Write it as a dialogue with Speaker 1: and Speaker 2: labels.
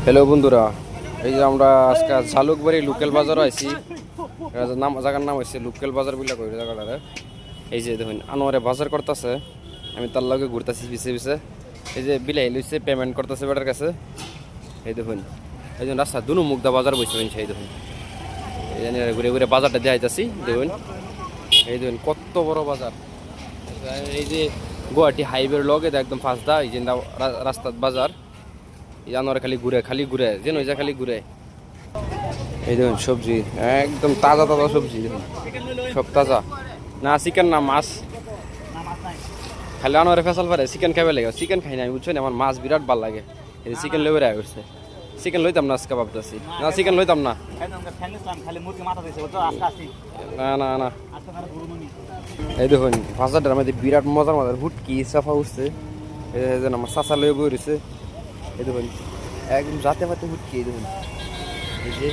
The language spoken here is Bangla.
Speaker 1: হ্যালো বন্ধুরা, এই যে আমরা আজকে ঝালুকবাড়ি লোকাল বাজারও আইছি। জায়গার নাম হচ্ছে লোকাল বাজার বলে কই জায়গাটারে। এই যে দেখুন আনোয়ারে বাজার করতেছে, আমি তার লগে ঘুরতেছি পিছে পিছে। এই যে বিলাই লইছে পেমেন্ট করতেছে বেটার কাছে। এই দেখুন এই যে রাস্তা দুনো মুগদা বাজার বসে সেই দেখুন, এই জন্য ঘুরে ঘুরে বাজারটা দেখাইতেছি। দেখুন এই দেখুন কত বড় বাজার। এই যে গুয়াহাটি হাইওয়ের লগে একদম ফার্স্ট দা এই যে রাস্তার বাজার। জানোয়ার খালি ঘুরে যেন ওই যা খালি ঘুরে। এই দেখুন সবজি একদম তাজা তাজা সবজি দেখুন, সব তাজা। না চিকেন না মাছ, খালি আনোয়ারে ফেসাল পারে চিকেন খাবে লাগে। চিকেন খাই না আমি, বুঝছো না, আমার মাছ বিরাট ভালো লাগে। এই চিকেন লেবে রায় করছে, চিকেন লইতাম না আজকে ভাবতেছি। না চিকেন লইতাম না, না না না। এই দেখুন বাজারটার মধ্যে বিরাট মজার মজার হুটকি সাফা উঠছে। এই যেন আমার চাচা লয়ে বই রয়েছে। এই দেখুন একদম রাতে পাতে হুটকি। এই দেখুন এই যে